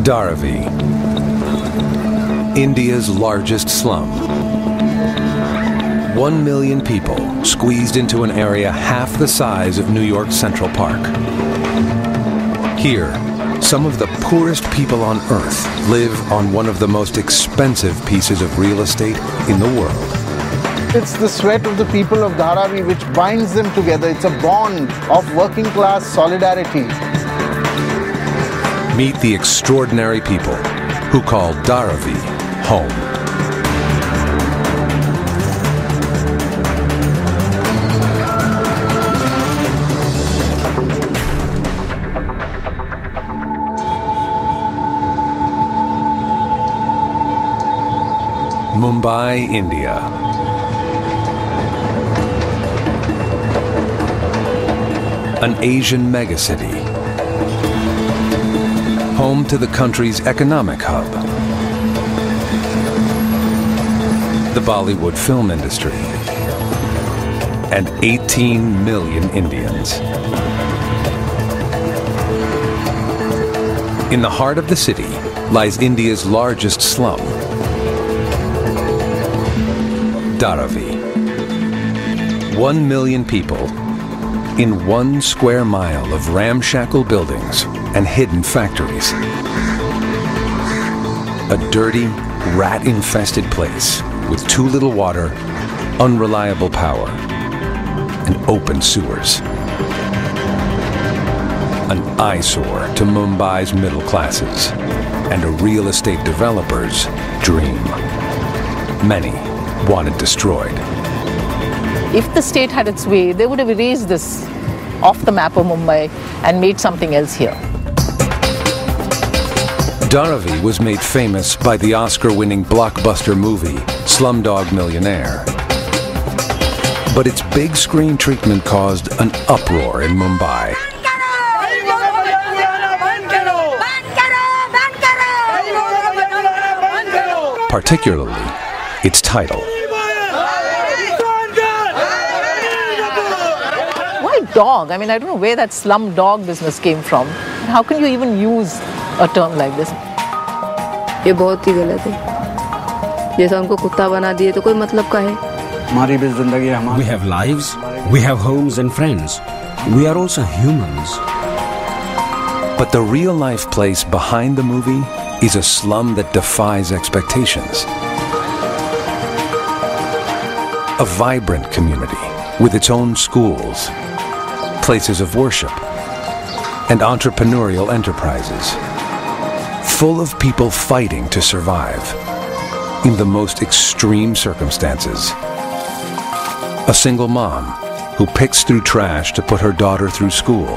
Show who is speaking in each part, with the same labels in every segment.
Speaker 1: Dharavi, India's largest slum. 1 million people squeezed into an area half the size of New York's Central Park. Here, some of the poorest people on earth live on one of the most expensive pieces of real estate in the world.
Speaker 2: It's the sweat of the people of Dharavi which binds them together. It's a bond of working class solidarity.
Speaker 1: Meet the extraordinary people who call Dharavi home. Mumbai, India. An Asian megacity. Home to the country's economic hub. The Bollywood film industry. And 18 million Indians. In the heart of the city lies India's largest slum, Dharavi. 1 million people in 1 square mile of ramshackle buildings and hidden factories. A dirty, rat-infested place with too little water, unreliable power, and open sewers. An eyesore to Mumbai's middle classes and a real estate developer's dream. Many want it destroyed.
Speaker 3: If the state had its way, they would have erased this off the map of Mumbai and made something else here.
Speaker 1: Dharavi was made famous by the Oscar-winning blockbuster movie Slumdog Millionaire. But its big screen treatment caused an uproar in Mumbai. Particularly its title.
Speaker 3: Why dog? I mean, I don't know where that slum dog business came from. How can you even use a term like this?
Speaker 4: ये बहुत ही गलत है। जैसा उनको कुत्ता बना दिए तो कोई मतलब का है?
Speaker 2: हमारी भी जिंदगी है हमारी।
Speaker 5: We have lives, we have homes and friends. We are also humans.
Speaker 1: But the real-life place behind the movie is a slum that defies expectations. A vibrant community with its own schools, places of worship, and entrepreneurial enterprises, full of people fighting to survive in the most extreme circumstances. A single mom who picks through trash to put her daughter through school.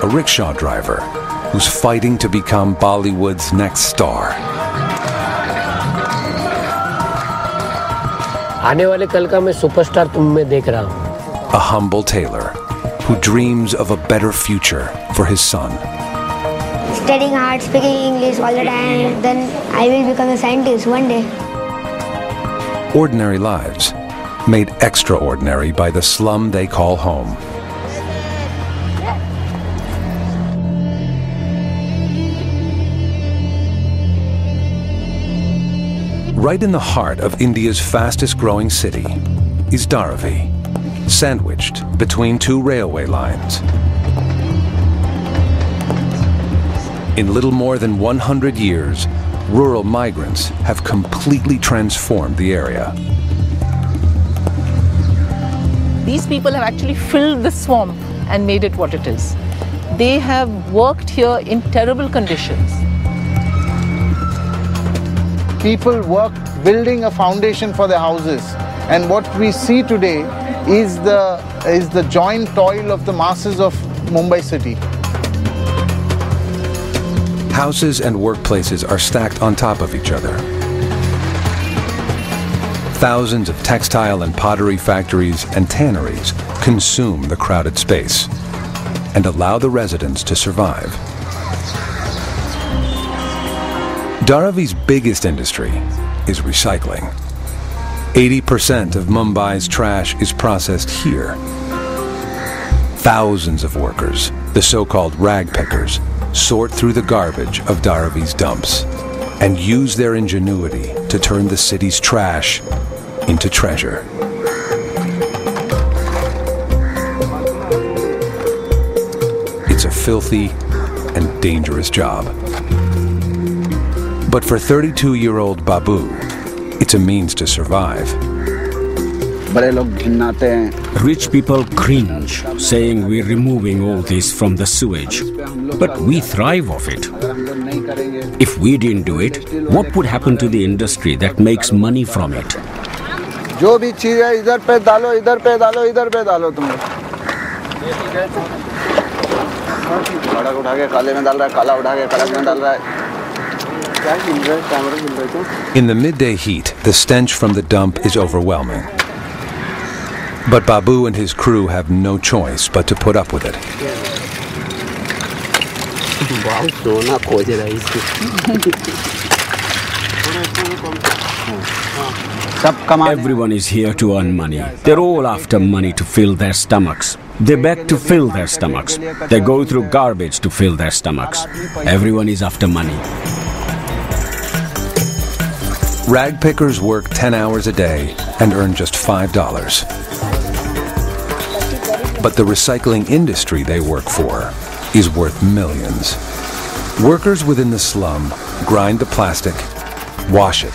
Speaker 1: A rickshaw driver who's fighting to become Bollywood's next star.
Speaker 6: आने वाले कल का मैं superstar तुम में देख रहा हूँ.
Speaker 1: A humble tailor who dreams of a better future for his son.
Speaker 7: Studying hard, speaking English all the time, then I will become a scientist one day.
Speaker 1: Ordinary lives made extraordinary by the slum they call home. Right in the heart of India's fastest growing city is Dharavi, sandwiched between 2 railway lines. In little more than 100 years, rural migrants have completely transformed the area.
Speaker 3: These people have actually filled the swamp and made it what it is. They have worked here in terrible conditions.
Speaker 2: People work building a foundation for their houses, and what we see today is the joint toil of the masses of Mumbai city.
Speaker 1: Houses and workplaces are stacked on top of each other. Thousands of textile and pottery factories and tanneries consume the crowded space and allow the residents to survive. Dharavi's biggest industry is recycling. 80% of Mumbai's trash is processed here. thousands of workers, the so-called rag pickers, sort through the garbage of Dharavi's dumps and use their ingenuity to turn the city's trash into treasure. It's a filthy and dangerous job. But for 32-year-old Babu, it's a means to survive.
Speaker 5: Rich people cringe, saying we're removing all this from the sewage. But we thrive off it. If we didn't do it, what would happen to the industry that makes money from it?
Speaker 8: जो भी चीज है इधर पे डालो, इधर पे डालो, इधर पे डालो तुम लोग। बड़ा उठा के काले में डाल रहा है, काला उठा के कड़क में डाल रहा है।
Speaker 1: In the midday heat, the stench from the dump is overwhelming. But Babu and his crew have no choice but to put up with it.
Speaker 5: Everyone is here to earn money. They're all after money to fill their stomachs. They beg to fill their stomachs. They go through garbage to fill their stomachs. Everyone is after money.
Speaker 1: Rag pickers work 10 hours a day and earn just $5. But the recycling industry they work for is worth millions. Workers within the slum grind the plastic, wash it,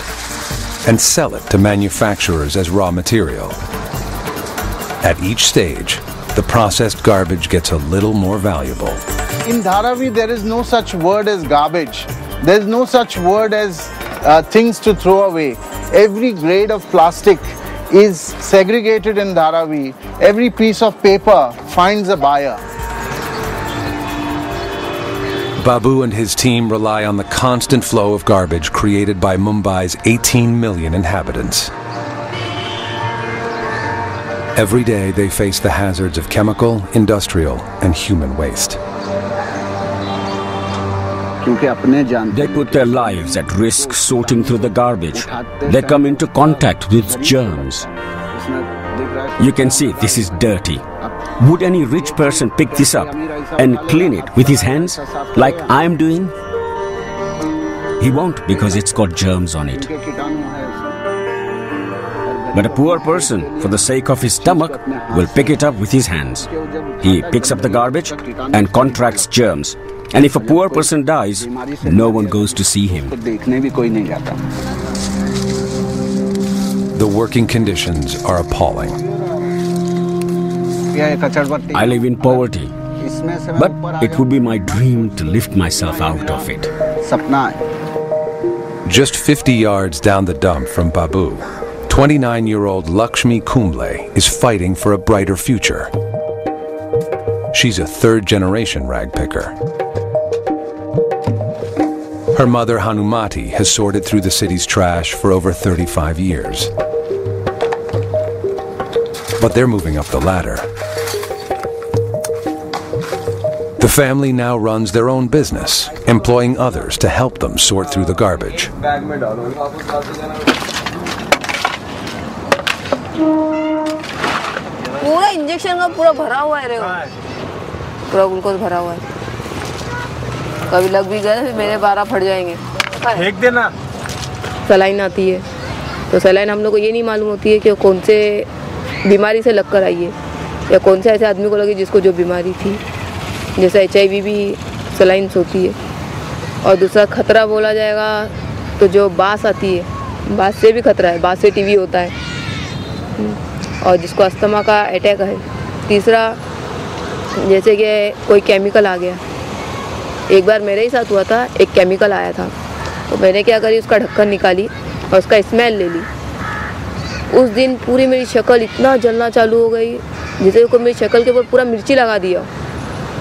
Speaker 1: and sell it to manufacturers as raw material. At each stage, the processed garbage gets a little more valuable.
Speaker 2: In Dharavi, there is no such word as garbage. There is no such word as things to throw away. Every grade of plastic is segregated in Dharavi. Every piece of paper finds a buyer.
Speaker 1: Babu and his team rely on the constant flow of garbage created by Mumbai's 18 million inhabitants. Every day they face the hazards of chemical, industrial, and human waste.
Speaker 5: They put their lives at risk sorting through the garbage. They come into contact with germs. You can see this is dirty. Would any rich person pick this up and clean it with his hands like I'm doing? He won't, because it's got germs on it. But a poor person, for the sake of his stomach, will pick it up with his hands. He picks up the garbage and contracts germs. And if a poor person dies, no one goes to see him.
Speaker 1: The working conditions are appalling.
Speaker 5: I live in poverty, but it would be my dream to lift myself out of it.
Speaker 1: Just 50 yards down the dump from Babu, 29-year-old Lakshmi Kumble is fighting for a brighter future. She's a third-generation rag picker. Her mother, Hanumati, has sorted through the city's trash for over 35 years. But they're moving up the ladder. The family now runs their own business, employing others to help them sort through the garbage.
Speaker 4: पूरा injection का पूरा भरा हुआ है रे, पूरा glucose भरा हुआ है. कभी लग भी गया फिर मेरे 12 फट जाएंगे.
Speaker 8: फेंक देना.
Speaker 4: सलाइन आती है तो सलाइन हम लोग को ये नहीं मालूम होती है कि कौन से बीमारी से लग कर आई है या कौन से ऐसे आदमी को लगी जिसको जो बीमारी थी. जैसे HIV भी सलाइन होती है. और दूसरा खतरा बोला जाएगा तो जो बास आती है, बास से भी खतरा है. बास से TB होता है. और जिसको अस्थमा का अटैक है. तीसरा जैसे कि कोई केमिकल आ गया. एक बार मेरे ही साथ हुआ था, एक केमिकल आया था तो मैंने क्या करी, उसका ढक्कन निकाली और उसका स्मेल ले ली. उस दिन पूरी मेरी शक्ल इतना जलना चालू हो गई जैसे को मेरी शक्ल के ऊपर पूरा मिर्ची लगा दिया.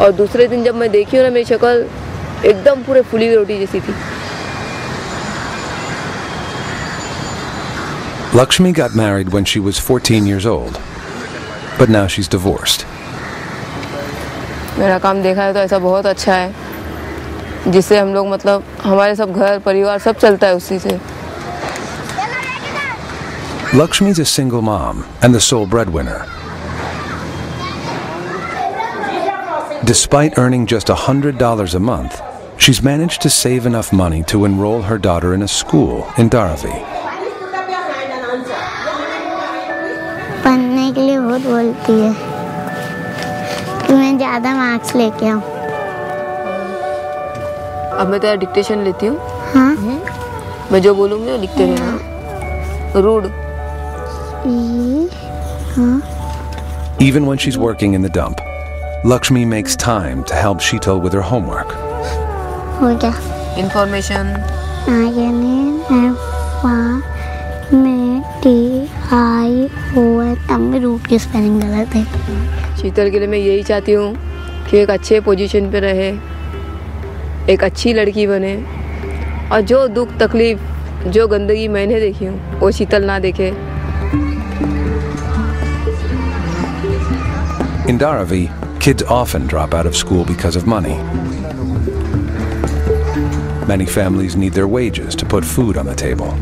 Speaker 4: और दूसरे दिन जब मैं देखी हूँ ना, मेरी शक्ल एकदम पूरे फुली हुई रोटी जैसी थी.
Speaker 1: Lakshmi got married when she was 14 years old, but now she's divorced.
Speaker 4: मेरा काम देखा है तो ऐसा बहुत अच्छा है, जिससे हम लोग मतलब हमारे सब घर परिवार सब चलता है उसी से.
Speaker 1: Lakshmi's a single mom and the sole breadwinner. Despite earning just $100 a month, she's managed to save enough money to enroll her daughter in a school in Dharavi.
Speaker 7: पढ़ने के लिए बहुत बोलती है कि मैं ज़्यादा मार्क्स लेके आऊँ।
Speaker 4: अब मैं तेरा डिक्टेशन लेती हूँ।
Speaker 7: हाँ।
Speaker 4: मैं जो बोलूँगी वो लिखते रहना। रूड।
Speaker 7: हाँ।
Speaker 1: Even when she's working in the dump, Lakshmi makes time to help Sheetal with her homework.
Speaker 7: हो गया।
Speaker 4: Information.
Speaker 7: आगे नहीं अब में रूट की स्पेलिंग गलत है।
Speaker 4: शीतल के लिए मैं यही चाहती हूँ कि एक अच्छे पोजीशन पे रहे, एक अच्छी लड़की बने और जो दुख तकलीफ जो गंदगी मैंने देखी हूँ वो शीतल ना देखे।
Speaker 1: In Dharavi, kids often drop out of school because of money. Many families need their wages to put food on the table.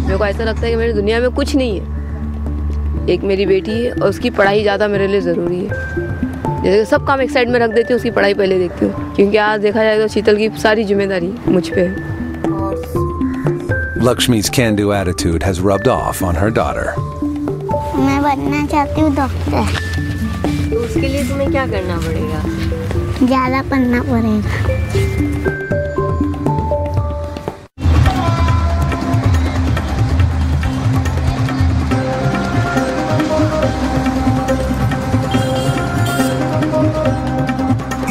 Speaker 4: मेरे को ऐसा लगता है कि मेरी दुनिया में कुछ नहीं है। एक मेरी बेटी है और उसकी पढ़ाई ज़्यादा मेरे लिए ज़रूरी है। जैसे सब काम एक साइड में रख देती हूँ, उसकी पढ़ाई पहले देखती हूँ, क्योंकि आज देखा जाए तो शीतल की सारी जिम्मेदारी मुझ पे है।
Speaker 1: Lakshmi's can-do attitude has rubbed off on her daughter.
Speaker 7: मैं बनना चाहती हूँ डॉक्टर।
Speaker 4: तो उसके लिए तुम्हें क्या करना पड़ेगा?
Speaker 7: ज़्यादा पढ़ना पड़ेगा।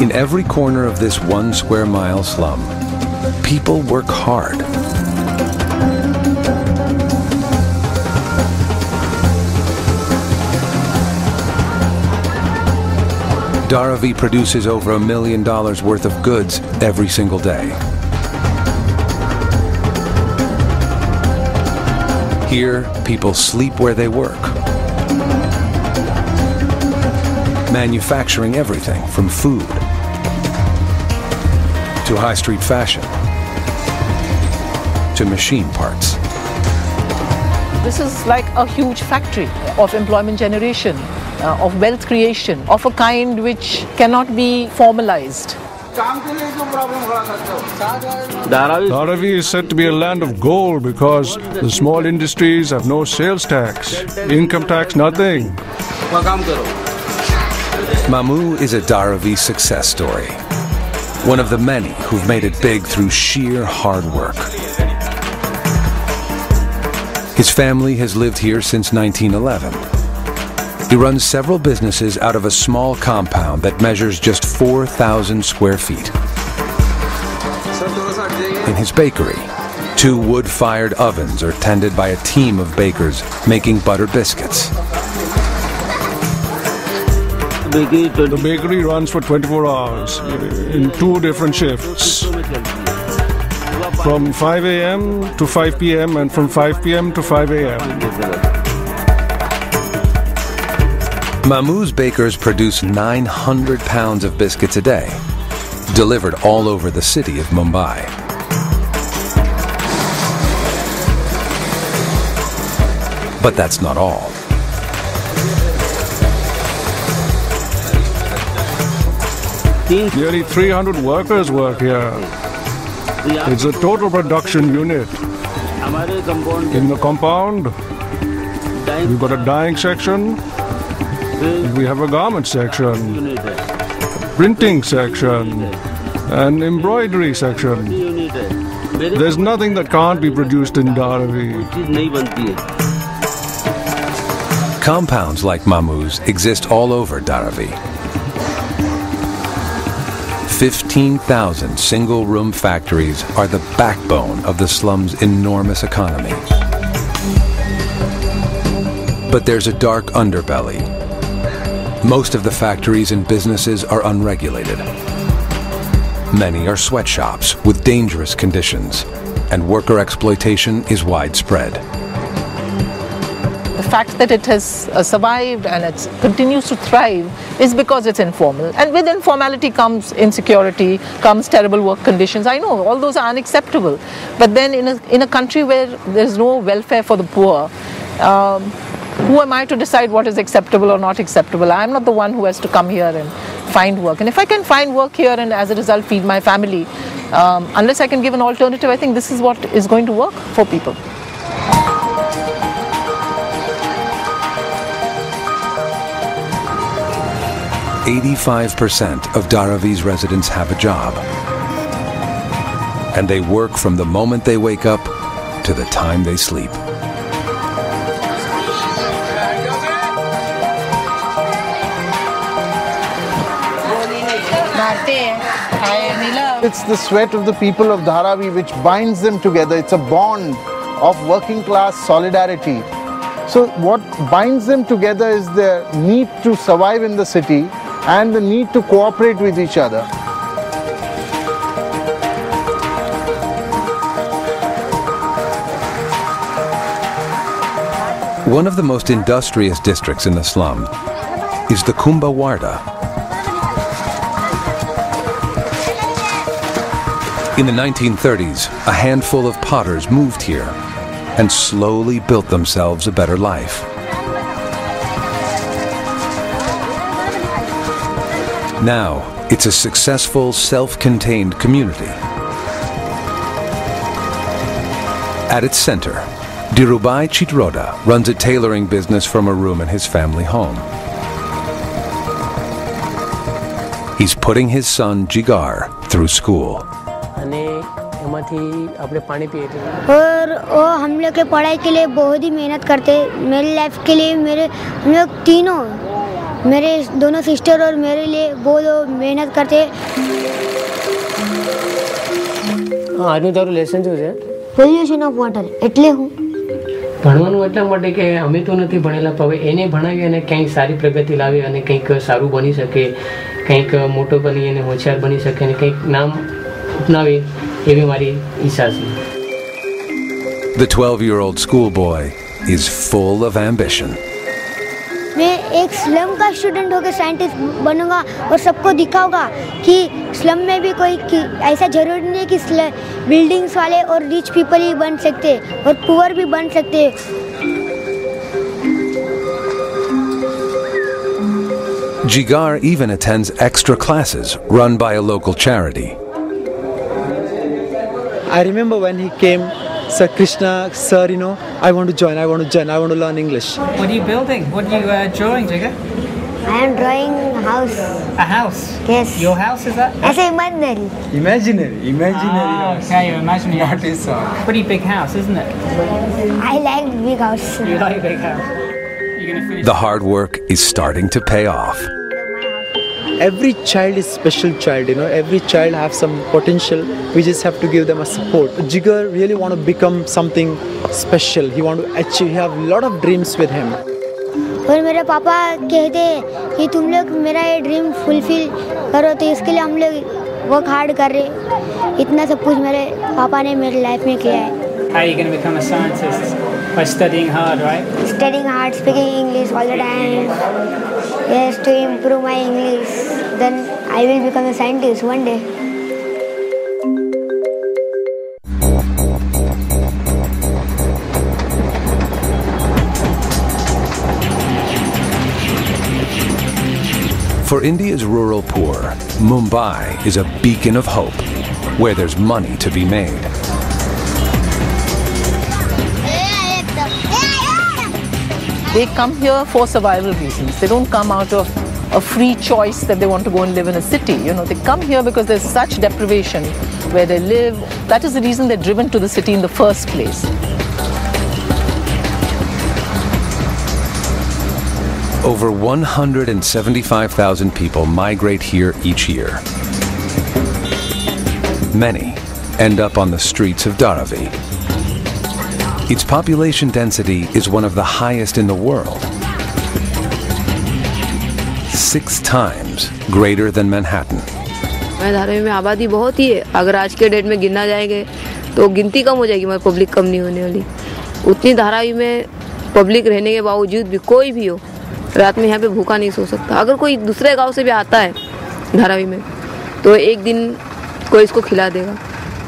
Speaker 1: In every corner of this 1 square mile slum, people work hard. Dharavi produces over $1 million worth of goods every single day. Here, people sleep where they work, manufacturing everything from food to high street fashion to machine parts.
Speaker 3: This is like a huge factory of employment generation, of wealth creation, of a kind which cannot be formalized.
Speaker 9: Dharavi is said to be a land of gold because the small industries have no sales tax, income tax, nothing.
Speaker 1: Mamu is a Dharavi success story, one of the many who've made it big through sheer hard work. His family has lived here since 1911. He runs several businesses out of a small compound that measures just 4,000 square feet. In his bakery, 2 wood-fired ovens are tended by a team of bakers making butter biscuits.
Speaker 9: The bakery runs for 24 hours in 2 different shifts, from 5 a.m. to 5 p.m. and from 5 p.m. to 5 a.m.
Speaker 1: Mamu's bakers produce 900 pounds of biscuits a day, delivered all over the city of Mumbai. But that's not all.
Speaker 9: Nearly 300 workers work here. It's a total production unit. In the compound, we've got a dyeing section, we have a garment section, printing section, and embroidery section. There's nothing that can't be produced in Dharavi.
Speaker 1: Compounds like Mamu's exist all over Dharavi. 15,000 single-room factories are the backbone of the slum's enormous economy. But there's a dark underbelly. Most of the factories and businesses are unregulated. Many are sweatshops with dangerous conditions, and worker exploitation is widespread.
Speaker 3: The fact that it has survived and it continues to thrive is because it's informal. And with informality comes insecurity, comes terrible work conditions. I know, all those are unacceptable. But then in a country where there's no welfare for the poor, who am I to decide what is acceptable or not acceptable? I am not the one who has to come here and find work. And if I can find work here and as a result feed my family, unless I can give an alternative, I think this is what is going to work for people.
Speaker 1: "85% of Dharavi's residents have a job, and they work from the moment they wake up to the time they sleep."
Speaker 2: It's the sweat of the people of Dharavi which binds them together. It's a bond of working class solidarity. So what binds them together is the need to survive in the city and the need to cooperate with each other.
Speaker 1: One of the most industrious districts in the slum is the Kumbha Warda. In the 1930s, a handful of potters moved here and slowly built themselves a better life. Now, it's a successful, self-contained community. At its center, Dhirubhai Chitroda runs a tailoring business from a room in his family home. He's putting his son Jigar through school.
Speaker 7: और वो हम लोग के पढ़ाई के लिए बहुत ही मेहनत करते। मेरी लाइफ के लिए हम लोग तीनों, मेरे दोनों सिस्टर और मेरे लिए बहुत मेहनत करते।
Speaker 6: આજનું તારું લેસન શું છે?
Speaker 7: પોલ્યુશન ઓફ વોટર એટલે હું
Speaker 6: ભણવાનું એટલા માટે કે અમે તો નથી ભણેલા, હવે એને ભણાવી અને કંઈક સારી પ્રગતિ લાવે અને કંઈક સારું બની શકે, કંઈક મોટો બની અને હોશિયાર બની શકે અને કંઈક નામ અપનાવે એવી મારી ઈચ્છા છે.
Speaker 1: The 12-year-old schoolboy is full of ambition.
Speaker 7: मैं एक स्लम का स्टूडेंट होकर साइंटिस्ट बनूंगा और सबको दिखाऊंगा कि स्लम में भी कोई ऐसा जरूरी नहीं है कि बिल्डिंग्स वाले और रिच पीपल ही बन सकते और पुअर भी बन सकते.
Speaker 1: Jigar even attends extra classes run by a local charity.
Speaker 10: I remember when he came, Sir Krishna, sir, you know, I want to join, I want to learn English.
Speaker 11: What are you building? What are you drawing, Jigar?
Speaker 7: I am drawing a house.
Speaker 11: A house?
Speaker 7: Yes.
Speaker 11: Your house, is that?
Speaker 7: As imaginary.
Speaker 10: Imaginary
Speaker 11: Oh, okay, you're imagining.
Speaker 10: Not his son.
Speaker 11: Pretty big house, isn't it?
Speaker 7: I like big house.
Speaker 11: You like big house. You're gonna finish.
Speaker 1: The hard work is starting to pay off.
Speaker 10: Every child is special child, you know, every child have some potential. We just have to give them a support. Jigar really want to become something special. He want to achieve, he have a lot of dreams with him.
Speaker 7: और मेरे पापा कहते कि तुम लोग मेरा ये dream fulfil करो, तो इसके लिए हम लोग वर्क हार्ड कर रहे. इतना सब कुछ मेरे पापा ने मेरी लाइफ में किया है.
Speaker 11: How are you going to become a scientist? By studying hard, right?
Speaker 7: Studying hard, speaking English all the time. Yes, to improve my English. Then I will become a scientist one day.
Speaker 1: For India's rural poor, Mumbai is a beacon of hope, where there's money to be made.
Speaker 3: They come here for survival reasons. They don't come out of a free choice that they want to go and live in a city. You know, they come here because there's such deprivation where they live. That is the reason they're driven to the city in the first place.
Speaker 1: Over 175,000 people migrate here each year. Many end up on the streets of Dharavi. Its population density is one of the highest in the world, 6 times greater than Manhattan.
Speaker 4: Dharavi में आबादी बहुत ही है. अगर आज के date में गिनना जाएंगे तो गिनती कम हो जाएगी, मगर पब्लिक कम नहीं होने वाली. उतनी धारावी में पब्लिक रहने के बावजूद भी कोई भी हो रात में यहाँ पे भूखा नहीं सो सकता. अगर कोई दूसरे गांव से भी आता है धारावी में तो एक दिन कोई इसको खिला देगा,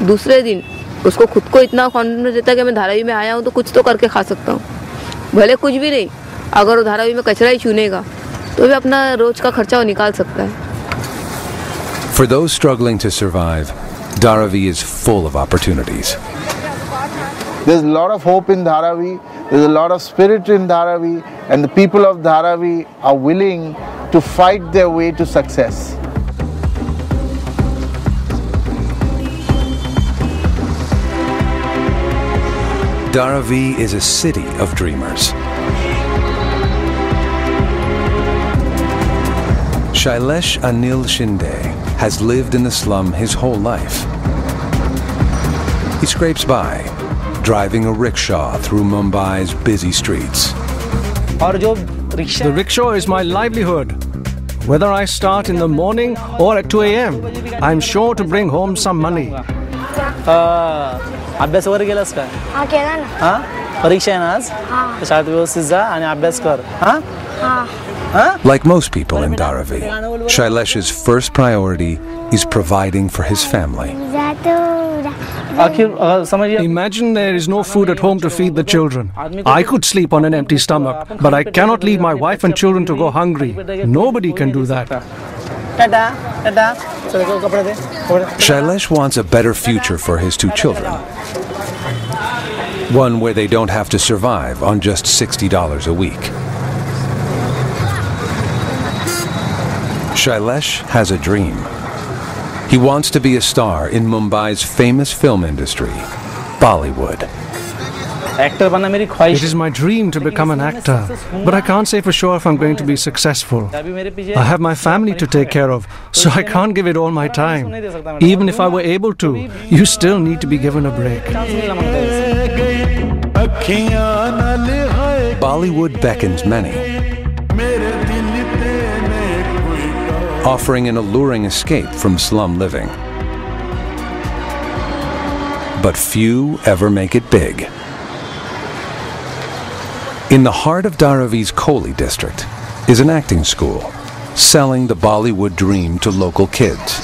Speaker 4: दूसरे दिन उसको खुद को इतना कॉन्फिडेंस देता है कि मैं धारावी में आया हूँ तो कुछ तो करके खा सकता हूँ. भले कुछ भी नहीं, अगर वो धारावी में कचरा ही चुनेगा तो भी अपना रोज का खर्चा वो निकाल सकता है.
Speaker 1: For those struggling to survive, Dharavi is full of opportunities.
Speaker 2: There's a lot of hope in Dharavi, there's a lot of spirit in Dharavi, and the people of Dharavi are willing to fight their way to success.
Speaker 1: Dharavi is a city of dreamers. Shailesh Anil Shinde has lived in the slum his whole life. He scrapes by, driving a rickshaw through Mumbai's busy streets.
Speaker 12: The rickshaw is my livelihood. Whether I start in the morning or at 2 a.m., I'm sure to bring home some money.
Speaker 13: अभ्यास वगैरे केलास का?
Speaker 7: हाँ केला ना.
Speaker 13: हाँ? परीक्षा आहे ना आज?
Speaker 7: हाँ.
Speaker 13: शाळेत व्यवस्थित जा आणि अभ्यास कर. हाँ?
Speaker 7: हाँ.
Speaker 1: Like most people in Dharavi, Shailesh's first priority is providing for his family.
Speaker 12: Imagine there is no food at home to feed the children. I could sleep on an empty stomach, but I cannot leave my wife and children to go hungry. Nobody can do that.
Speaker 1: Shailesh wants a better future for his two children. One where they don't have to survive on just $60 a week. Shailesh has a dream. He wants to be a star in Mumbai's famous film industry, Bollywood.
Speaker 12: It is my dream to become an actor, but I can't say for sure if I'm going to be successful. I have my family to take care of, so I can't give it all my time. Even if I were able to, you still need to be given a break.
Speaker 1: Bollywood beckons many, offering an alluring escape from slum living. But few ever make it big. In the heart of Dharavi's Kohli district is an acting school, selling the Bollywood dream to local kids.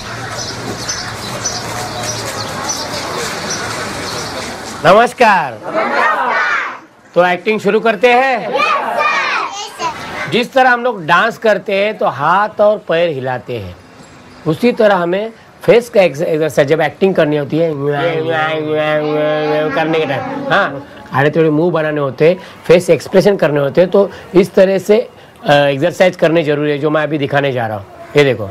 Speaker 6: नमस्कार. तो acting शुरू करते हैं. जिस तरह हम लोग dance करते हैं तो हाथ और पैर हिलाते हैं, उसी तरह हमें फेस का एक्सरसाइज जब एक्टिंग करनी होती है करने के टाइम, हाँ, आड़े थोड़े मुंह बनाने होते हैं, फेस एक्सप्रेशन करने होते हैं, तो इस तरह से एक्सरसाइज करने जरूरी है, जो मैं अभी दिखाने जा रहा हूँ. ये देखो,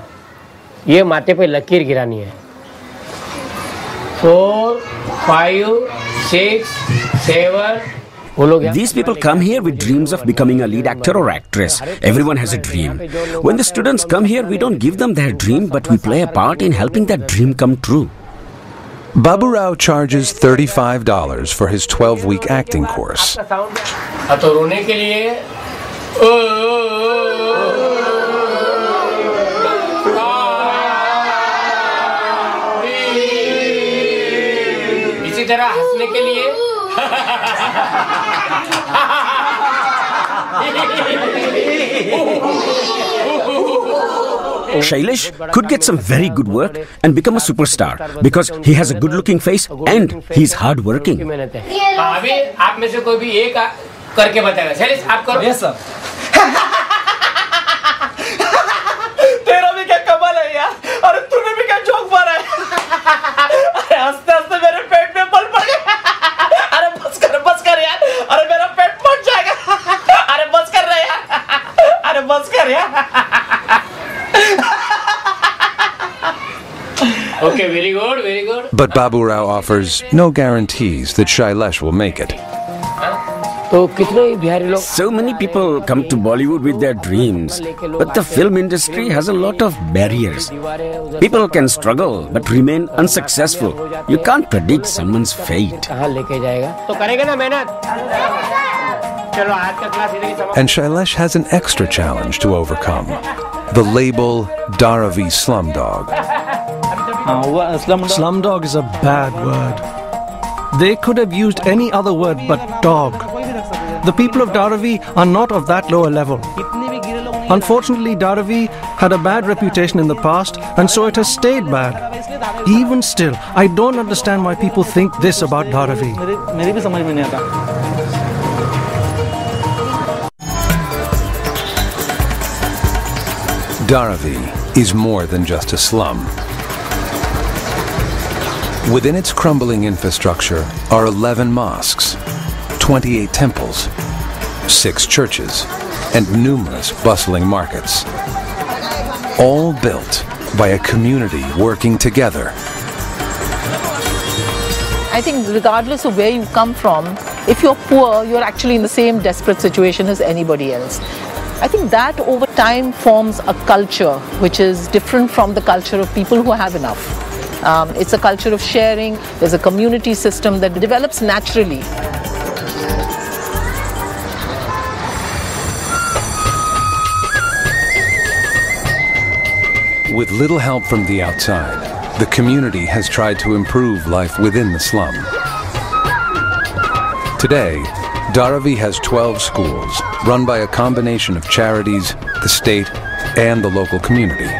Speaker 6: ये माथे पे लकीर गिरानी है. 4, 5, 6, 7.
Speaker 5: These people come here with dreams of becoming a lead actor or actress. Everyone has a dream. When the students come here, we don't give them their dream, but we play a part in helping that dream come true.
Speaker 1: Babu Rao charges $35 for his 12-week acting course.
Speaker 6: इसी तरह हंसने के लिए
Speaker 5: Shailesh could get some very good work and become a superstar because he has a good-looking face and he's hard-working.
Speaker 6: अभी आप में से कोई भी एक करके बताएगा. शैलेश, आप करो.
Speaker 13: Yes, sir. तेरा भी क्या कमाल है यार, अरे तूने भी क्या जोक मारा है. अरे हंसते-हंसते मेरे पेट में बल पड़ गया. अरे बस कर यार, अरे मेरा पेट फट जाएगा. अरे बस कर रहे यार, अरे बस कर यार.
Speaker 6: Okay, very good, very good.
Speaker 1: But Babu Rao offers no guarantees that Shailesh will make it.
Speaker 5: So many people come to Bollywood with their dreams, but the film industry has a lot of barriers. People can struggle but remain unsuccessful. You can't predict someone's fate.
Speaker 1: And Shailesh has an extra challenge to overcome: the label Dharavi Slumdog.
Speaker 12: Slumdog is a bad word. They could have used any other word but dog. The people of Dharavi are not of that lower level. Unfortunately, Dharavi had a bad reputation in the past, and so it has stayed bad. Even still, I don't understand why people think this about Dharavi.
Speaker 1: Dharavi is more than just a slum. Within its crumbling infrastructure are 11 mosques, 28 temples, 6 churches, and numerous bustling markets. All built by a community working together.
Speaker 3: I think regardless of where you come from, if you're poor, you're actually in the same desperate situation as anybody else. I think that over time forms a culture which is different from the culture of people who have enough. It's a culture of sharing. There's a community system that develops naturally.
Speaker 1: With little help from the outside, the community has tried to improve life within the slum. Today, Dharavi has 12 schools run by a combination of charities, the state, and the local community.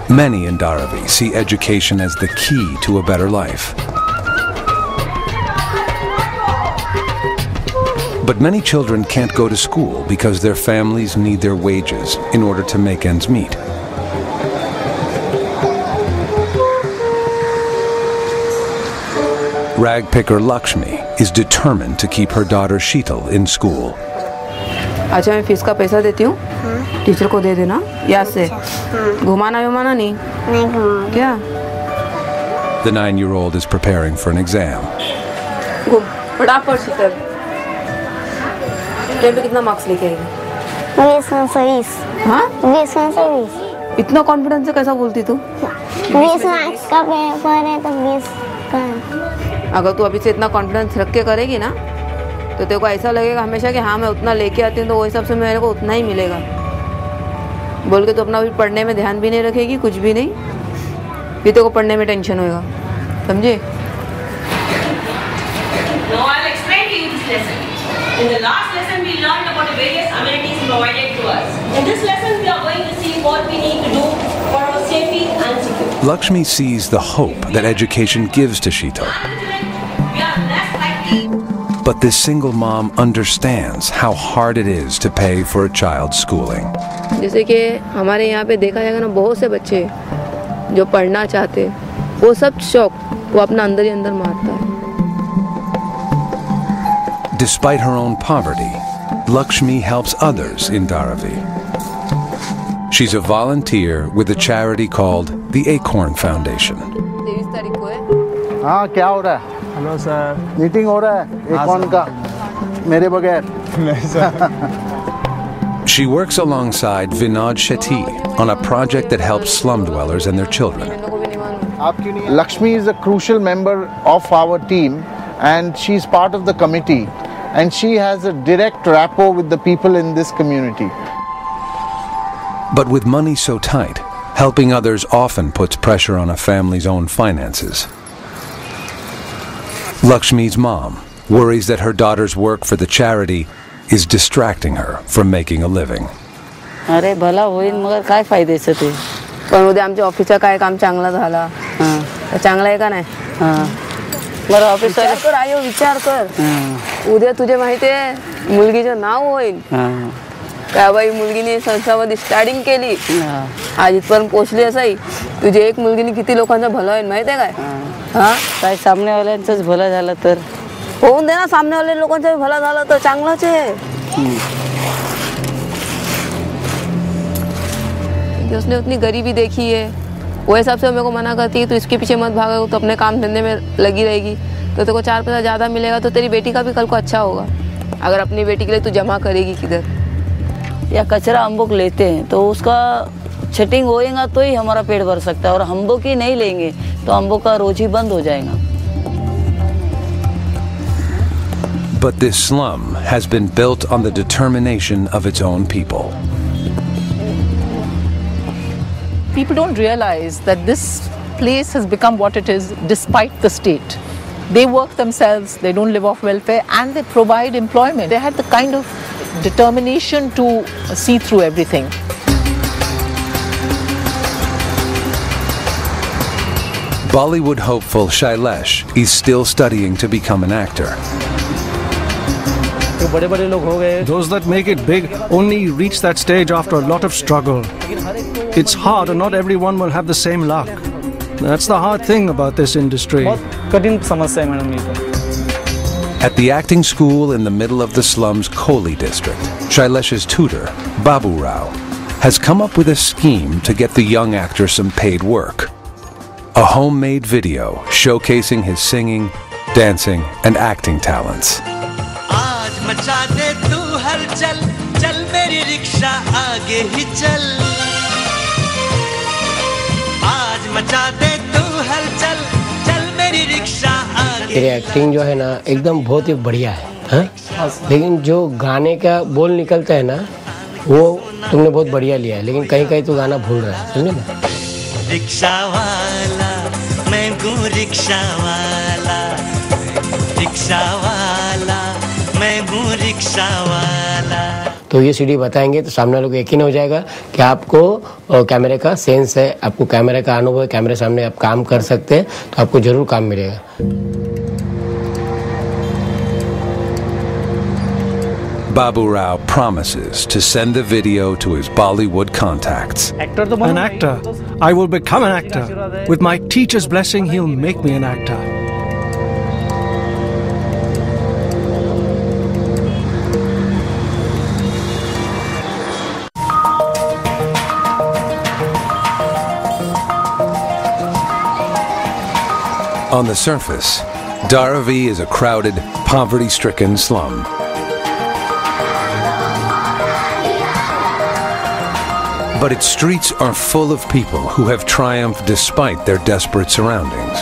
Speaker 1: Many in Dharavi see education as the key to a better life. But many children can't go to school because their families need their wages in order to make ends meet. Rag picker Lakshmi is determined to keep her daughter Sheetal in school.
Speaker 4: अच्छा मैं fees का पैसा देती हूँ, teacher को दे देना याद से, घुमाना विमाना नहीं, क्या?
Speaker 1: The 9-year-old is preparing for an exam.
Speaker 4: फटाफट शीतल, टेस्ट पे कितना मार्क्स लेके आएगी?
Speaker 7: 20 में से 20.
Speaker 4: हाँ?
Speaker 7: 20 में से 20.
Speaker 4: इतना कॉन्फिडेंस से कैसा बोलती तू?
Speaker 7: 20 मार्क्स का पेपर है तो 20 का.
Speaker 4: अगर तू अभी से इतना कॉन्फिडेंस रख के करेगी ना, तो तेरे को ऐसा लगेगा हमेशा कि हाँ मैं उतना लेके आती हूँ तो वो हिसाब से मेरे को उतना ही मिलेगा बोल के तो अपना अभी पढ़ने में ध्यान भी नहीं रखेगी, कुछ भी नहीं, भी तेरे को पढ़ने में टेंशन होएगा, समझे?
Speaker 14: Now I'll explain to you this lesson. In the last lesson we learned about the various amenities provided to us. In this lesson we are going to see what we need to do for our safety and security.
Speaker 1: Lakshmi sees the hope that education gives to Sheetal. But this single mom understands how hard it is to pay for a child's schooling.
Speaker 4: जैसे कि हमारे यहाँ पे देखा जाएगा ना, बहुत से बच्चे जो पढ़ना चाहते, वो सब शौक वो अपना अंदर ही अंदर मारता है.
Speaker 1: Despite her own poverty, Lakshmi helps others in Dharavi. She's a volunteer with a charity called the Acorn Foundation.
Speaker 4: 23 तारीख को है.
Speaker 2: हाँ, क्या हो रहा है?
Speaker 15: Hello sir.
Speaker 2: मीटिंग हो रहा है एकोन का मेरे बगैर?
Speaker 15: नहीं sir.
Speaker 1: She works alongside Vinod Shetty on a project that helps slum dwellers and their children.
Speaker 2: Lakshmi is a crucial member of our team and she's part of the committee and she has a direct rapport with the people in this community.
Speaker 1: But with money so tight, helping others often puts pressure on a family's own finances. Lakshmi's mom worries that her daughter's work for the charity is distracting her from making a living.
Speaker 16: अरे भला होईल मगर काय फायद्याचं ते.
Speaker 4: पण उद्या आमच्या ऑफिसचं काय काम चांगलं झाला, तर चांगलं आहे का नाही?
Speaker 16: बरं ऑफिसर
Speaker 4: कर आयो, विचार कर. उद्या तुझे माहिती आहे मुलगीचं नाव होईल. काय बाई मुलगीने संस्थामध्ये स्टार्टिंग केली, आज इथपर्यंत पोहोचली असाई. तुझी एक मुलगीने किती लोकांचं भलं होईल माहिती आहे काय?
Speaker 16: हां, काय सामनेवाल्यांचंच भलं झालं तर
Speaker 4: होऊन दे ना, सामनेवाले लोकांचं भलं झालं तर चांगलंच आहे. उसने उतनी गरीबी देखी है, वो हिसाब से मेरे को मना करती है, तो इसके पीछे मत भागो, तो अपने काम धंधे में लगी रहेगी तो तेरे को 4 पैसा ज़्यादा मिलेगा, तो तेरी बेटी का भी कल को अच्छा होगा. अगर अपनी बेटी के लिए तू जमा करेगी किधर?
Speaker 16: या कचरा हम लोग लेते हैं तो उसका छटिंग होएगा तो ही हमारा पेट भर सकता है, और हम लोग ही नहीं लेंगे तो हम लोग का रोज ही बंद हो जाएगा.
Speaker 1: But this slum has been built on the determination of its own people.
Speaker 3: People don't realize that this place has become what it is despite the state. They work themselves, they don't live off welfare, and they provide employment. They had the kind of determination to see through everything.
Speaker 1: Bollywood hopeful Shailesh is still studying to become an actor.
Speaker 12: Those that make it big only reach that stage after a lot of struggle. It's hard and not everyone will have the same luck. That's the hard thing about this industry.
Speaker 1: At the acting school in the middle of the slums Kohli district, Shailesh's tutor, Babu Rao, has come up with a scheme to get the young actor some paid work. A homemade video showcasing his singing, dancing, and acting talents.
Speaker 15: तेरी acting जो है ना एकदम बहुत ही बढ़िया है, हाँ? लेकिन जो गाने का बोल निकलता है ना वो तुमने बहुत बढ़िया लिया है, लेकिन कहीं कहीं तो गाना भूल रहा है, समझे ना?
Speaker 17: रिक्शा वाला मैं हूँ रिक्शा वाला, रिक्शा वाला मैं हूँ रिक्शा वाला।
Speaker 15: तो ये सीडी बताएंगे तो सामने लोग यकीन हो जाएगा कि आपको कैमरे का सेंस है, आपको कैमरे का अनुभव है, कैमरे सामने आप काम कर सकते हैं, तो आपको जरूर काम मिलेगा।
Speaker 1: Babu Rao promises to send the video to his Bollywood contacts.
Speaker 12: An actor? I will become an actor. With my teacher's blessing, he'll make me an actor.
Speaker 1: On the surface, Dharavi is a crowded, poverty-stricken slum. But its streets are full of people who have triumphed despite their desperate surroundings.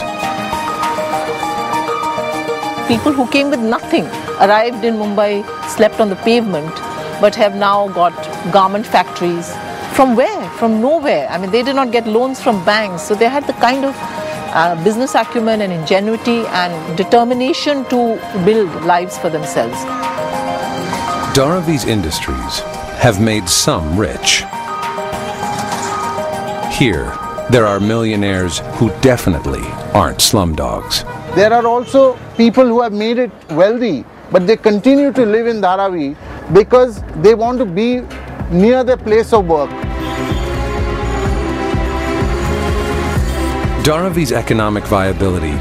Speaker 3: People who came with nothing, arrived in Mumbai, slept on the pavement, but have now got garment factories. From where? From nowhere. I mean, they did not get loans from banks, so they had the kind of business acumen and ingenuity and determination to build lives for themselves.
Speaker 1: Dharavi's industries have made some rich. Here, there are millionaires who definitely aren't slumdogs.
Speaker 2: There are also people who have made it wealthy, but they continue to live in Dharavi because they want to be near their place of work.
Speaker 1: Dharavi's economic viability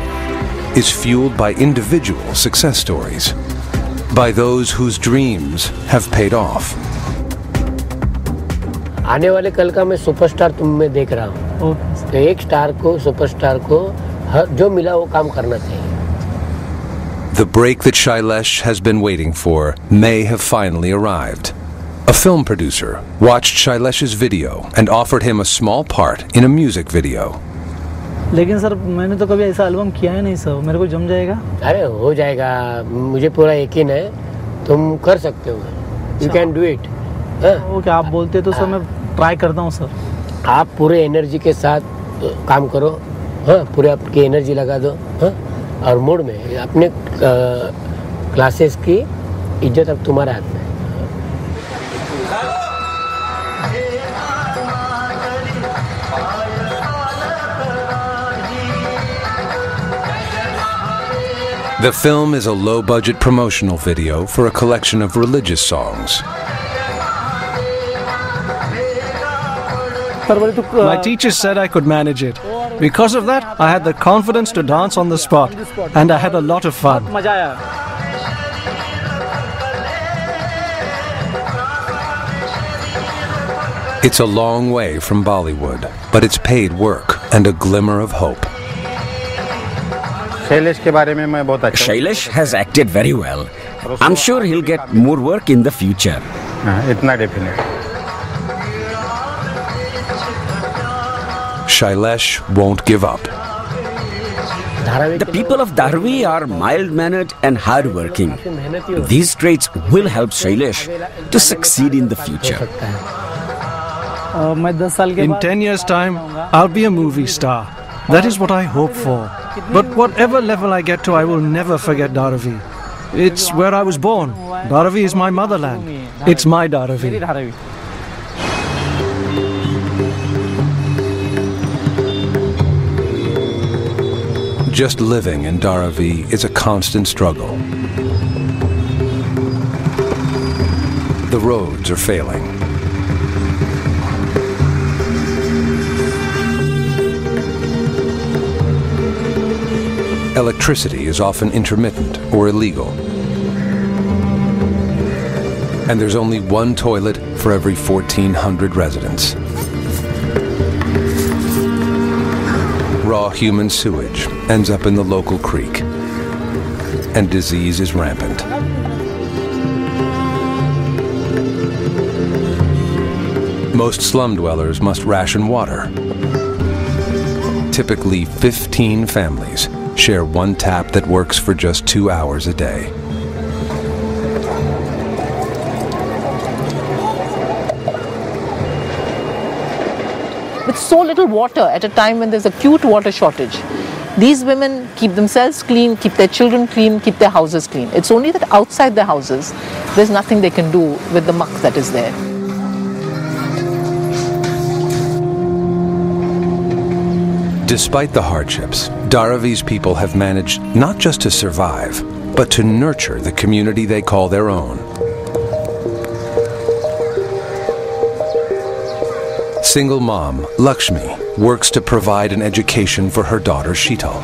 Speaker 1: is fueled by individual success stories, by those whose dreams have paid off.
Speaker 15: आने वाले कल का मैं superstar तुम में देख रहा हूँ, तो एक स्टार को, सुपरस्टार को जो मिला वो काम करना चाहिए।
Speaker 1: The break that Shailesh has been waiting for may have finally arrived. A film producer watched Shailesh's video and offered him a small part in a music video.
Speaker 18: लेकिन सर मैंने तो कभी ऐसा एल्बम किया ही नहीं सर, मेरे को जम जाएगा?
Speaker 15: अरे हो जाएगा, मुझे पूरा यकीन है, तुम कर सकते हो, you can do it.
Speaker 18: Okay, आप बोलते तो सर मैं ट्राई करता हूँ सर।
Speaker 15: आप पूरे एनर्जी के साथ काम करो, हाँ, पूरे आपकी एनर्जी लगा दो, हाँ, और मूड में अपने क्लासेस की इज्जत अब तुम्हारे हाथ में।
Speaker 1: The film is a low-budget promotional video for a collection of religious songs.
Speaker 12: My teacher said I could manage it. Because of that, I had the confidence to dance on the spot, and I had a lot of fun.
Speaker 1: It's a long way from Bollywood, but it's paid work and a glimmer of hope.
Speaker 5: Shailesh has acted very well. I'm sure he'll get more work in the future.
Speaker 1: Shailesh won't give up.
Speaker 5: The people of Dharavi are mild-mannered and hard-working. These traits will help Shailesh to succeed in the future.
Speaker 12: In 10 years' time, I'll be a movie star. That is what I hope for. But whatever level I get to, I will never forget Dharavi. It's where I was born. Dharavi is my motherland. It's my Dharavi.
Speaker 1: Just living in Dharavi is a constant struggle. the roads are failing. Electricity is often intermittent or illegal. And there's only one toilet for every 1,400 residents. Raw human sewage ends up in the local creek, and disease is rampant. Most slum dwellers must ration water. Typically, 15 families share one tap that works for just 2 hours a day.
Speaker 3: With so little water at a time when there's acute water shortage, these women keep themselves clean, keep their children clean, keep their houses clean. It's only that outside their houses, there's nothing they can do with the muck that is there.
Speaker 1: Despite the hardships, Dharavi's people have managed not just to survive, but to nurture the community they call their own. Single mom, Lakshmi, works to provide an education for her daughter Sheetal.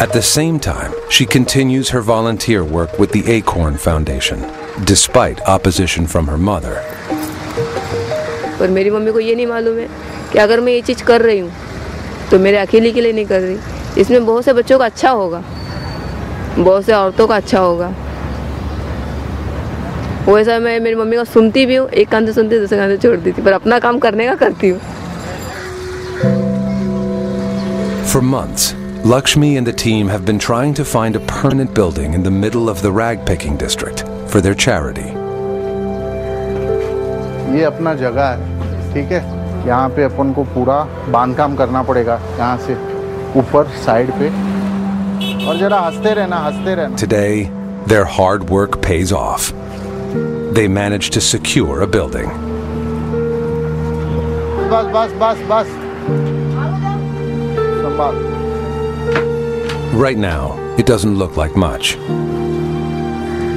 Speaker 1: At the same time, she continues her volunteer work with the Acorn Foundation, despite opposition from her mother.
Speaker 4: पर मेरी mummy को ये नहीं मालूम है कि अगर मैं ये चीज़ कर रही हूँ तो मेरे अकेले के लिए नहीं कर रही, इसमें बहुत से बच्चों का अच्छा होगा, बहुत से औरतों का अच्छा होगा। वैसा मैं मेरी मम्मी का सुनती भी हूँ, एक कान से सुनती दूसरे कान से छोड़ देती, पर अपना काम करने का करती हूँ।
Speaker 1: For months, Lakshmi and the team have been trying to find a permanent building in the middle of the rag-picking district for their charity.
Speaker 2: ये अपना जगह है, ठीक है? यहाँ पे अपन को पूरा बांधकाम करना पड़ेगा, यहाँ से ऊपर साइड पे, और जरा हंसते रहना।
Speaker 1: Today, their hard work pays off. They managed to secure a building.
Speaker 2: बस। संभाल।
Speaker 1: Right now, it doesn't look like much.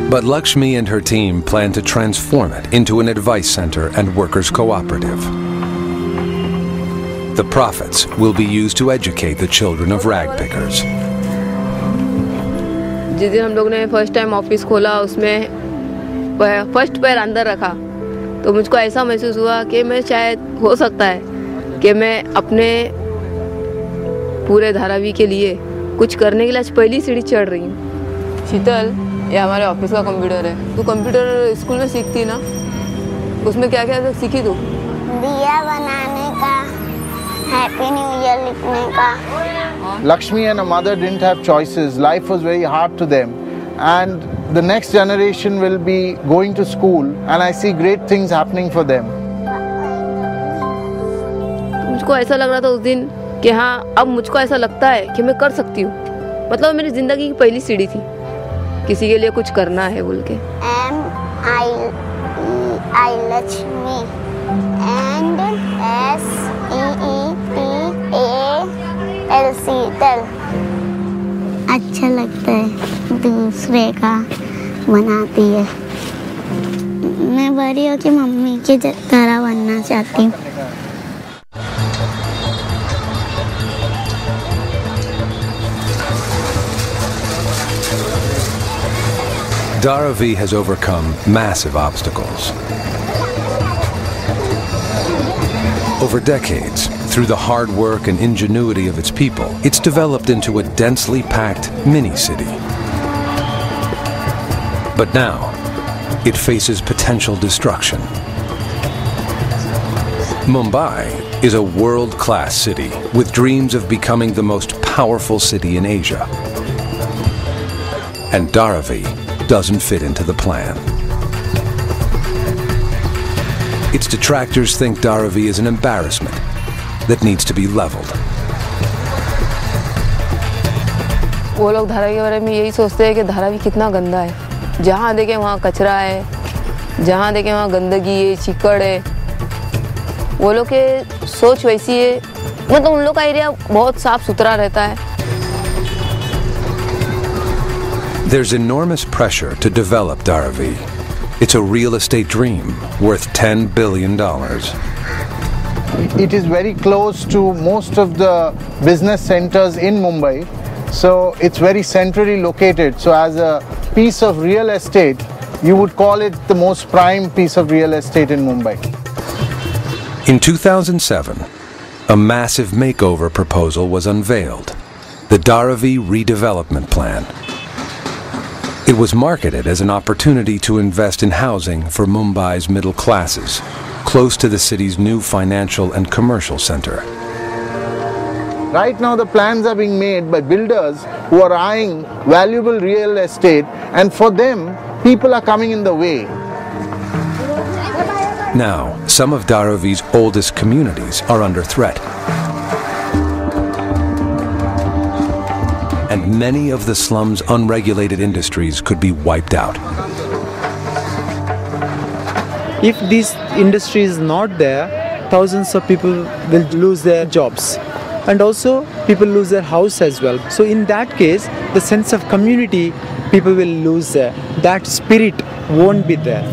Speaker 1: But Lakshmi and her team plan to transform it into an advice center and workers' cooperative. The profits will be used to educate the children of rag pickers.
Speaker 4: जिस दिन हम लोग ने first time office खोला, उसमें first पैर अंदर रखा, तो मुझको ऐसा महसूस हुआ कि मैं शायद हो सकता है कि मैं अपने पूरे धारावी के लिए कुछ करने के लिए आज पहली सीढ़ी चढ़ रही हूँ। शीतल, ये हमारे ऑफिस का कंप्यूटर है। तू कंप्यूटर स्कूल में सीखती ना, उसमें क्या क्या सीखी तू?
Speaker 7: दिया बनाने का, हैप्पी न्यू ईयर लिखने का।
Speaker 2: Lakshmi and her mother didn't have choices. Life was very hard to them, and the next generation will be going to school, and I see great things happening for them.
Speaker 4: मुझको ऐसा लग रहा था उस दिन कि हाँ, अब मुझको ऐसा लगता है कि मैं कर सकती हूँ। मतलब मेरी जिंदगी की पहली सीढ़ी थी, किसी के लिए कुछ करना है बोल के।
Speaker 7: I Lakshmi and SEETAL शीतल। अच्छा लगता है दूसरे का बनाती है। मैं बड़ी होकर मम्मी की तरह बनना चाहती हूँ।
Speaker 1: Dharavi has overcome massive obstacles. Over decades, through the hard work and ingenuity of its people, it's developed into a densely packed mini-city. But now, it faces potential destruction. Mumbai is a world-class city with dreams of becoming the most powerful city in Asia. And Dharavi doesn't fit into the plan. Its detractors think Dharavi is an embarrassment that needs to be leveled.
Speaker 4: वो लोग धारावी के बारे में यही सोचते हैं कि धारावी कितना गंदा है। जहाँ देखें वहाँ कचरा है, जहाँ देखें वहाँ गंदगी है, चिकड़ है। वो लोग के सोच वैसी है, मतलब उन लोग का एरिया बहुत साफ सुथरा रहता है।
Speaker 1: There's enormous pressure to develop Dharavi. It's a real estate dream worth $10 billion.
Speaker 2: It is very close to most of the business centers in Mumbai, so it's very centrally located. So as a piece of real estate, you would call it the most prime piece of real estate in Mumbai.
Speaker 1: In 2007, a massive makeover proposal was unveiled, the Dharavi Redevelopment Plan. It was marketed as an opportunity to invest in housing for Mumbai's middle classes, close to the city's new financial and commercial center.
Speaker 2: Right now the plans are being made by builders who are eyeing valuable real estate, and for them, people are coming in the way.
Speaker 1: Now, some of Dharavi's oldest communities are under threat. And many of the slum's unregulated industries could be wiped out.
Speaker 10: If this industry is not there, thousands of people will lose their jobs. And also, people lose their house as well. So in that case, the sense of community, people will lose there. That spirit won't be there.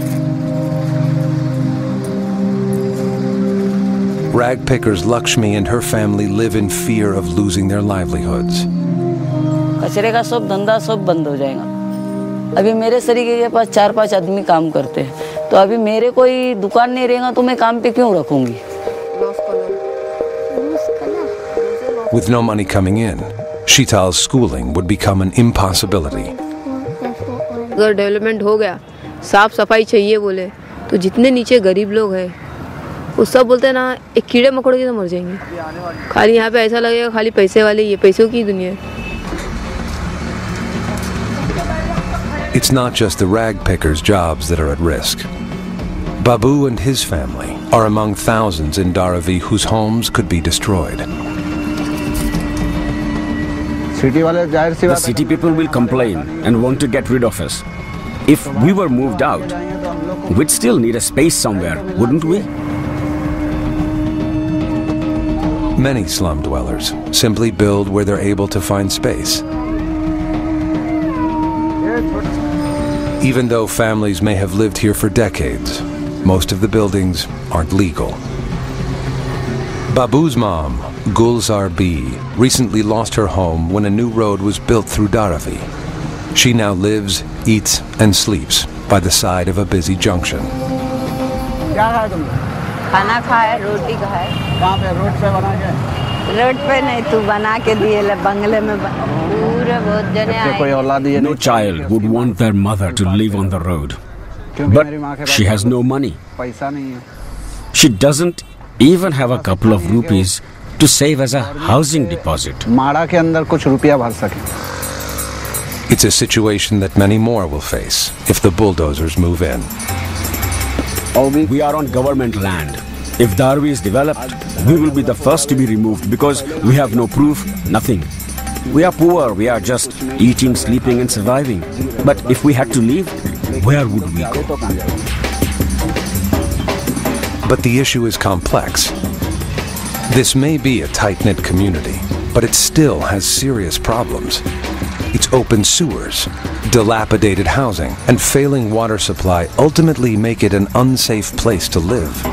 Speaker 1: Rag pickers Lakshmi and her family live in fear of losing their livelihoods.
Speaker 16: कचरे का सब धंधा सब बंद हो जाएगा। अभी मेरे सरीके के पास 4-5 आदमी काम करते हैं, तो अभी मेरे कोई दुकान नहीं रहेगा तो मैं काम पे क्यों रखूंगी?
Speaker 1: With no money coming in, Sheetal's schooling would become an impossibility.
Speaker 4: अगर डेवलपमेंट हो गया, साफ सफाई चाहिए बोले, तो जितने नीचे गरीब लोग हैं, वो सब बोलते हैं ना, एक कीड़े मकोड़े की तो मर जाएंगे। खाली यहाँ पे ऐसा लगेगा खाली पैसे वाले, ये पैसों की दुनिया है।
Speaker 1: It's not just the rag pickers' jobs that are at risk. Babu and his family are among thousands in Dharavi whose homes could be destroyed.
Speaker 5: The city people will complain and want to get rid of us. If we were moved out, we'd still need a space somewhere, wouldn't we?
Speaker 1: Many slum dwellers simply build where they're able to find space. Even though families may have lived here for decades, most of the buildings aren't legal. Babu's mom, Gulzar B, recently lost her home when a new road was built through Dharavi. She now lives, eats, and sleeps by the side of a busy junction.
Speaker 19: खाना खाया, रोटी खाया। कहाँ पे? Road पे बना के? Road पे नहीं, तू बना के दिए ले, बंगले में पूरे बहुत जने आए।
Speaker 5: No child would want their mother to live on the road, but she has no money. She doesn't even have a couple of rupees to save as a housing deposit.
Speaker 8: माड़ा के अंदर कुछ रुपया भर सके।
Speaker 1: It's a situation that many more will face if the bulldozers move in.
Speaker 5: We are on government land. If Dharavi is developed, we will be the first to be removed because we have no proof, nothing. We are poor, we are just eating, sleeping and surviving. But if we had to leave, where would we go?
Speaker 1: But the issue is complex. This may be a tight-knit community, but it still has serious problems. Its open sewers, dilapidated housing, and failing water supply ultimately make it an unsafe place to live.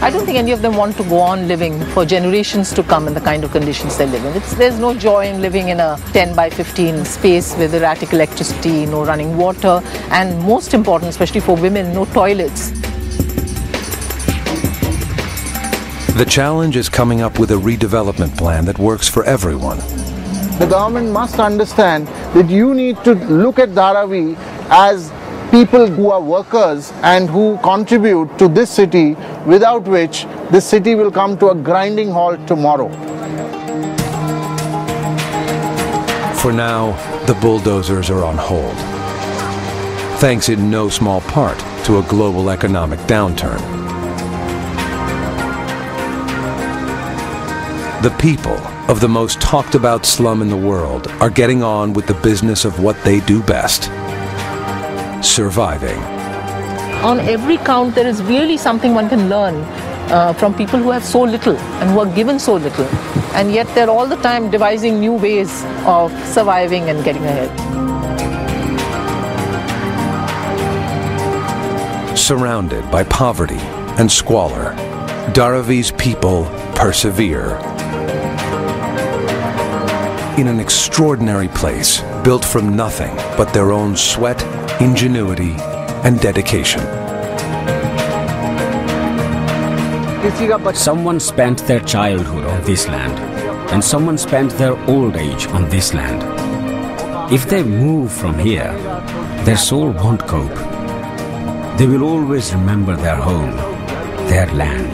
Speaker 3: I don't think any of them want to go on living for generations to come in the kind of conditions they live in. There's no joy in living in a 10 by 15 space with erratic electricity, no running water, and most important, especially for women, no toilets.
Speaker 1: The challenge is coming up with a redevelopment plan that works for everyone.
Speaker 2: The government must understand that you need to look at Dharavi as people who are workers and who contribute to this city, without which this city will come to a grinding halt tomorrow.
Speaker 1: For now, the bulldozers are on hold, thanks in no small part to a global economic downturn. The people of the most talked about slum in the world are getting on with the business of what they do best: surviving.
Speaker 3: On every count, there is really something one can learn from people who have so little and who are given so little, and yet they're all the time devising new ways of surviving and getting ahead.
Speaker 1: Surrounded by poverty and squalor, Dharavi's people persevere. In an extraordinary place, built from nothing but their own sweat, ingenuity, and dedication.
Speaker 5: Someone spent their childhood on this land, and someone spent their old age on this land. If they move from here, their soul won't cope. They will always remember their home, their land.